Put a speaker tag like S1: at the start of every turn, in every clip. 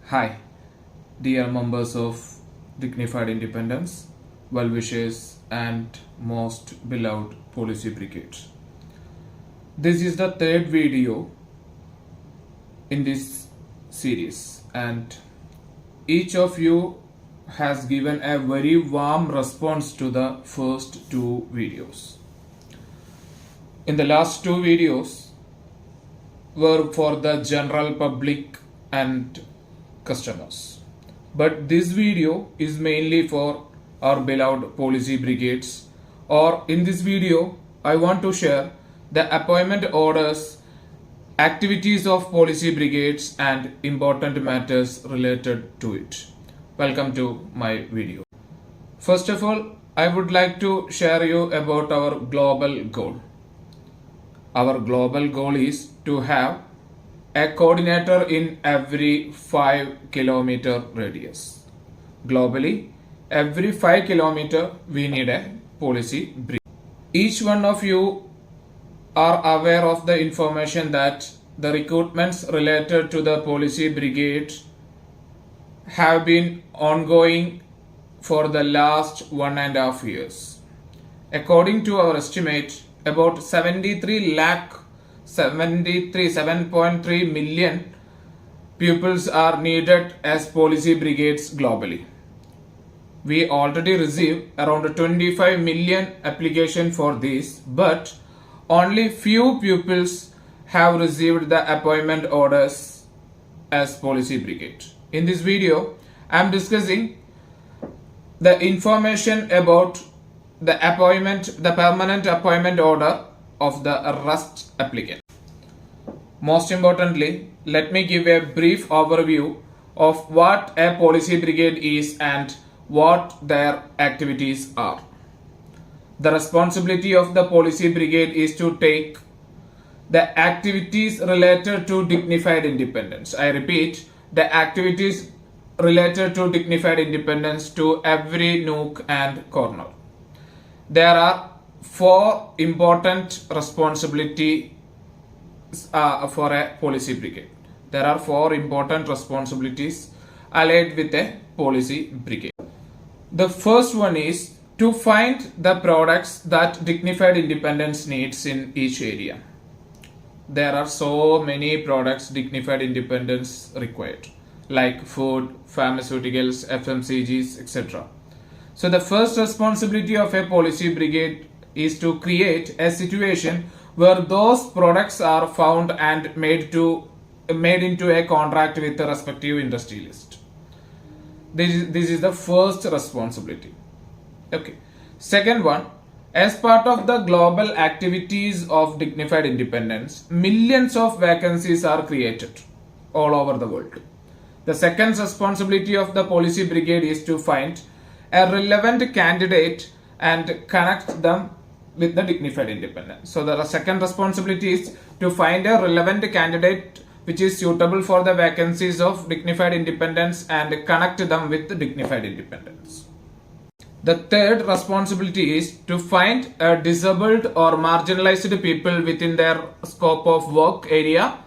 S1: Hi, dear members of Dignified Independence, well-wishers and most beloved Policy Brigades. This is the third video in this series and each of you has given a very warm response to the first two videos. In the last two videos were for the general public and customers, but this video is mainly for our beloved policy brigades, or in this video I want to share the appointment orders, activities of policy brigades and important matters related to it. Welcome to my video. First of all, I would like to share you about our global goal. Our global goal is to have a coordinator in every 5-kilometer radius. Globally, every 5 kilometers we need a policy brigade. Each one of you are aware of the information that the recruitments related to the policy brigade have been ongoing for the last 1.5 years. According to our estimate, about 7.3 million pupils are needed as policy brigades globally. We already received around 25 million applications for this, but only few pupils have received the appointment orders as policy brigade. In this video, I am discussing the information about the permanent appointment order of the arrest applicant. Most importantly, let me give a brief overview of what a policy brigade is and what their activities are. The responsibility of the policy brigade is to take the activities related to dignified independence. I repeat, the activities related to dignified independence to every nook and corner. There are four important responsibilities for a policy brigade. There are four important responsibilities allied with a policy brigade. The first one is to find the products that dignified independence needs in each area. There are so many products dignified independence required, like food, pharmaceuticals, FMCGs, etc. So the first responsibility of a policy brigade is to create a situation where those products are found and made into a contract with the respective industrialist. This is the first responsibility. Okay. Second one, as part of the global activities of dignified independence, millions of vacancies are created all over the world. The second responsibility of the policy brigade is to find a relevant candidate and connect them with the dignified independence. So the second responsibility is to find a relevant candidate which is suitable for the vacancies of dignified independence and connect them with the dignified independence. The third responsibility is to find a disabled or marginalized people within their scope of work area,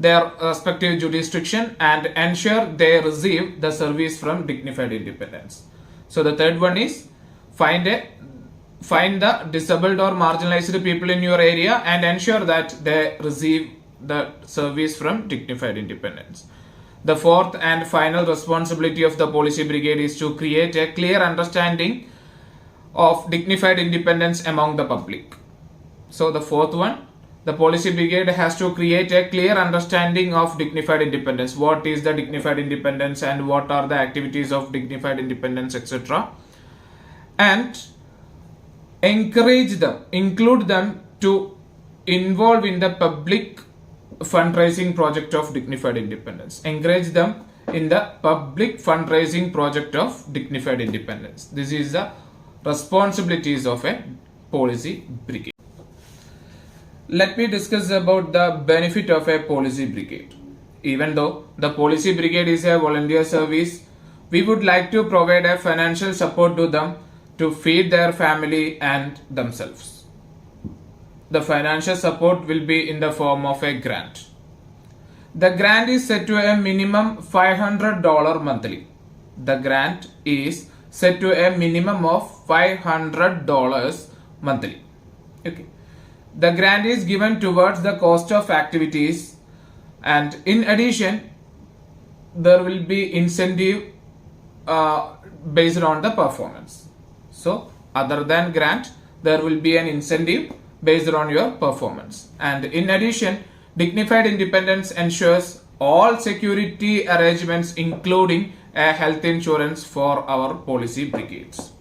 S1: their respective jurisdiction, and ensure they receive the service from dignified independence. So the third one is find the disabled or marginalized people in your area and ensure that they receive the service from dignified independence. The fourth and final responsibility of the policy brigade is to create a clear understanding of dignified independence among the public. So the fourth one, the policy brigade has to create a clear understanding of dignified independence. What is the dignified independence and what are the activities of dignified independence, etc. And include them to involve in the public fundraising project of dignified independence. Encourage them in the public fundraising project of dignified independence. This is the responsibilities of a policy brigade. Let me discuss about the benefit of a policy brigade. Even though the policy brigade is a volunteer service, we would like to provide a financial support to them to feed their family and themselves. The financial support will be in the form of a grant. The grant is set to a minimum $500 monthly. The grant is set to a minimum of $500 monthly. Okay. The grant is given towards the cost of activities, and in addition there will be incentive based on the performance. So other than grant, there will be an incentive based on your performance. And in addition, Dignified Independence ensures all security arrangements including a health insurance for our policy brigades.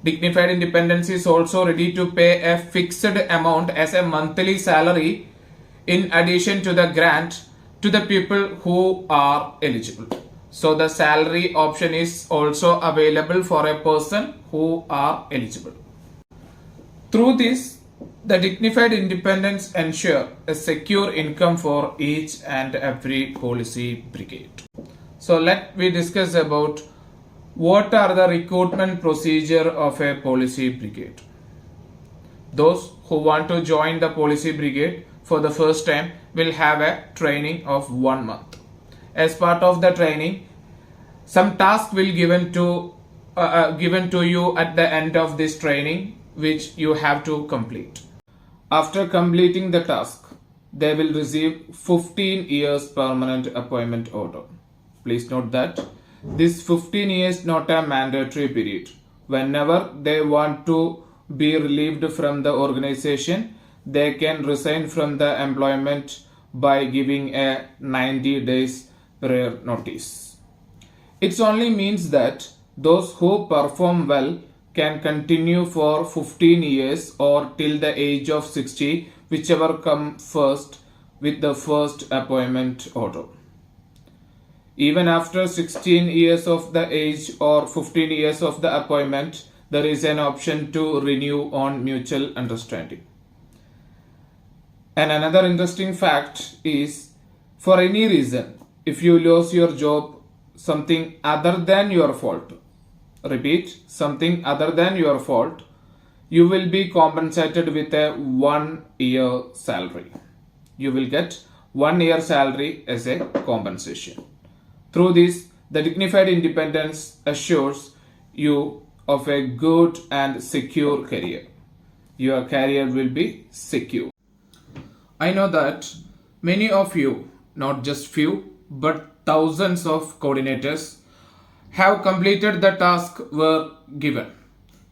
S1: Dignified Independence is also ready to pay a fixed amount as a monthly salary in addition to the grant to the people who are eligible. So the salary option is also available for a person who are eligible. Through this, the Dignified Independence ensure a secure income for each and every policy brigade. So let me discuss about what are the recruitment procedure of a policy brigade. Those who want to join the policy brigade for the first time will have a training of 1 month. As part of the training, some task will given to you at the end of this training, which you have to complete. After completing the task, they will receive 15 years permanent appointment order. Please note that this 15 years not a mandatory period. Whenever they want to be relieved from the organization, they can resign from the employment by giving a 90 days prior notice. It only means that those who perform well can continue for 15 years or till the age of 60, whichever come first with the first appointment order. Even after 16 years of the age or 15 years of the appointment, there is an option to renew on mutual understanding. And another interesting fact is, for any reason, if you lose your job, something other than your fault, repeat, something other than your fault, you will be compensated with a 1 year salary. You will get 1 year salary as a compensation. Through this, the Dignified Independence assures you of a good and secure career. Your career will be secure. I know that many of you, not just few, but thousands of coordinators have completed the task were given.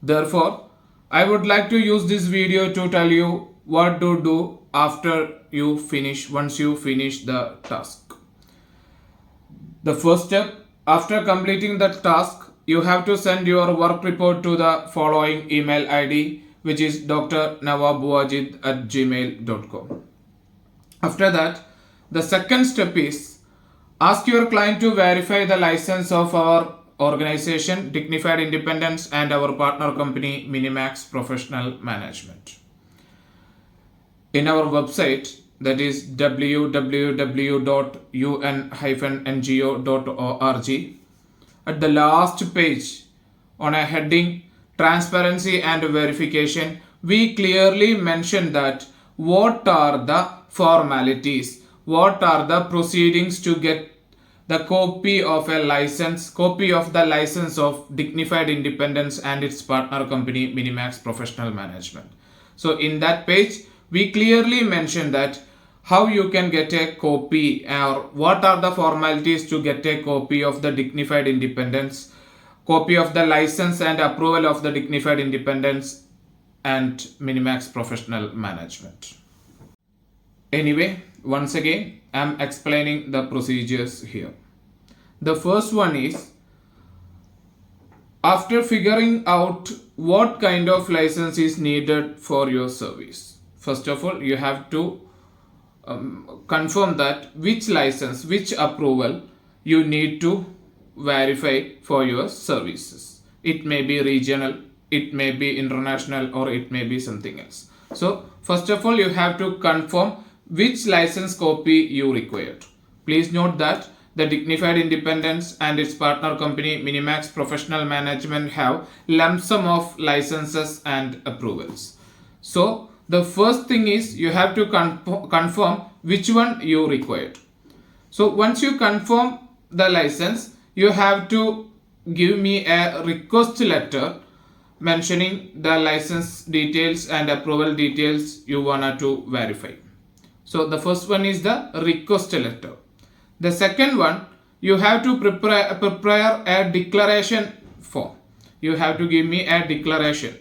S1: Therefore, I would like to use this video to tell you what to do after you finish, once you finish the task. The first step, after completing the task, you have to send your work report to the following email ID, which is drnawab@gmail.com. After that, the second step is ask your client to verify the license of our organization, Dignified Independence, and our partner company, Minimax Professional Management. In our website, that is www.un-ngo.org, at the last page, on a heading Transparency and Verification, we clearly mention that what are the formalities, what are the proceedings to get the copy of the license of Dignified Independence and its partner company, Minimax Professional Management. So in that page, we clearly mention that how you can get a copy, or what are the formalities to get a copy of the Dignified Independence, copy of the license and approval of the Dignified Independence and Minimax Professional Management. Anyway, once again, I am explaining the procedures here. The first one is, after figuring out what kind of license is needed for your service, first of all, you have to confirm that which license, which approval you need to verify for your services. It may be regional, it may be international, or it may be something else. So first of all, you have to confirm which license copy you required. Please note that the Dignified Independence and its partner company, Minimax Professional Management, have lump sum of licenses and approvals. So the first thing is, you have to confirm which one you required. So once you confirm the license, you have to give me a request letter mentioning the license details and approval details you wanted to verify. So the first one is the request letter. The second one, you have to prepare a declaration form. You have to give me a declaration,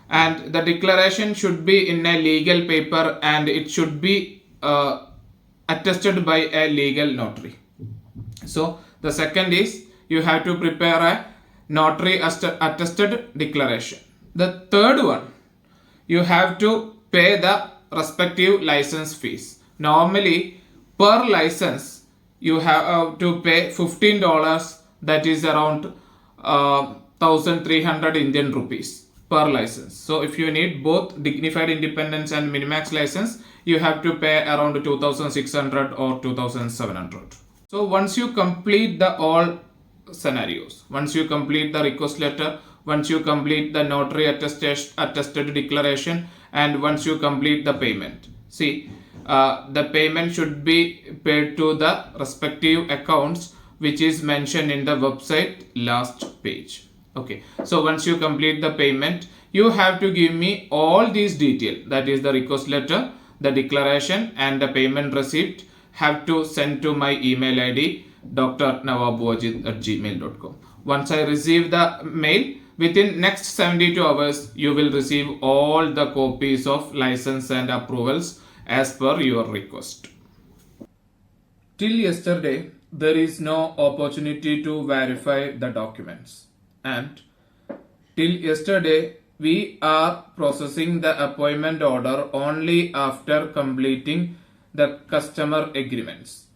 S1: and the declaration should be in a legal paper and it should be attested by a legal notary. So the second is you have to prepare a notary attested declaration. The third one, you have to pay the respective license fees. Normally per license you have to pay $15, that is around 1300 Indian rupees per license. So if you need both Dignified Independence and Minimax license, you have to pay around 2600 or 2700. So once you complete the all scenarios, once you complete the request letter, once you complete the notary attested declaration, and once you complete the payment, see, the payment should be paid to the respective accounts which is mentioned in the website last page. Okay, so once you complete the payment, you have to give me all these details, that is the request letter, the declaration and the payment receipt, have to send to my email ID drnawabwajid@gmail.com. Once I receive the mail, within next 72 hours you will receive all the copies of license and approvals as per your request. Till yesterday, there is no opportunity to verify the documents, and till yesterday we are processing the appointment order only after completing the customer agreements.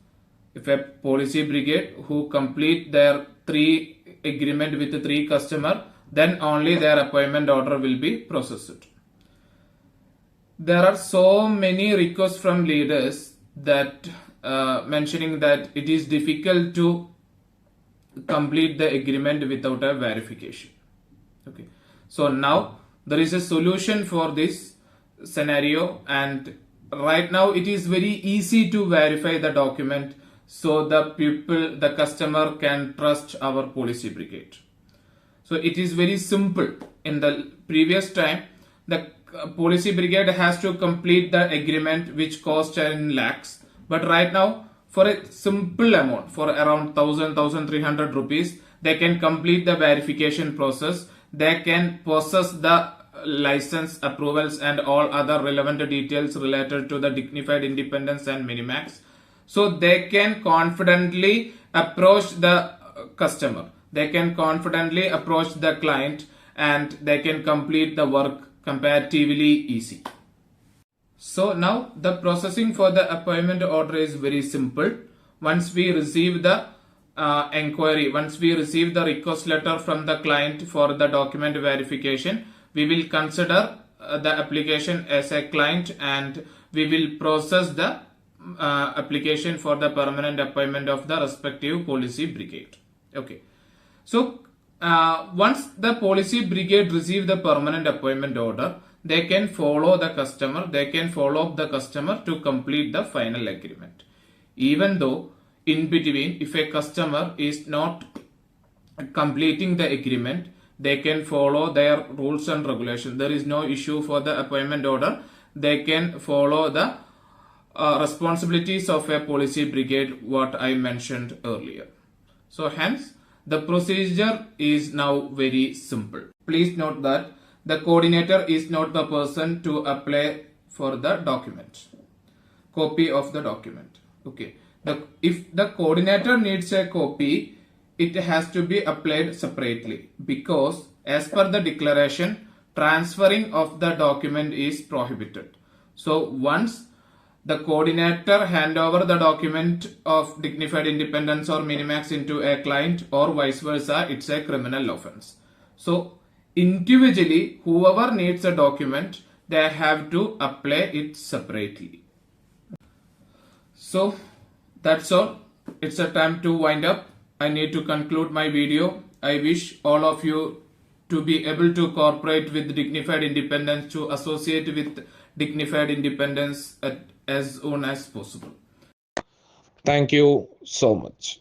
S1: If a policy brigade who complete their 3 agreement with 3 customer, then only their appointment order will be processed. There are so many requests from leaders that mentioning that it is difficult to complete the agreement without a verification. Okay, so now there is a solution for this scenario, and right now it is very easy to verify the document, so the customer can trust our policy brigade. So it is very simple. In the previous time, the policy brigade has to complete the agreement which cost in lakhs, but right now for a simple amount, for around 1300 rupees, they can complete the verification process. They can process the license approvals and all other relevant details related to the Dignified Independence and Minimax. So they can confidently approach the customer, they can confidently approach the client, and they can complete the work comparatively easy. So now the processing for the appointment order is very simple. Once we receive the inquiry, once we receive the request letter from the client for the document verification, we will consider the application as a client, and we will process the application for the permanent appointment of the respective policy brigade. Okay, so once the policy brigade receive the permanent appointment order, they can follow the customer, they can follow up the customer to complete the final agreement. Even though in between, if a customer is not completing the agreement, they can follow their rules and regulations. There is no issue for the appointment order. They can follow the responsibilities of a policy brigade, what I mentioned earlier. So hence the procedure is now very simple. Please note that the coordinator is not the person to apply for the document, copy of the document. Okay, if the coordinator needs a copy, it has to be applied separately, because as per the declaration, transferring of the document is prohibited. So once the coordinator hand over the document of Dignified Independence or Minimax into a client, or vice versa, it's a criminal offense. So individually, whoever needs a document, they have to apply it separately. So that's all. It's a time to wind up. I need to conclude my video. I wish all of you to be able to cooperate with Dignified Independence, to associate with Dignified Independence as soon as possible.
S2: Thank you so much.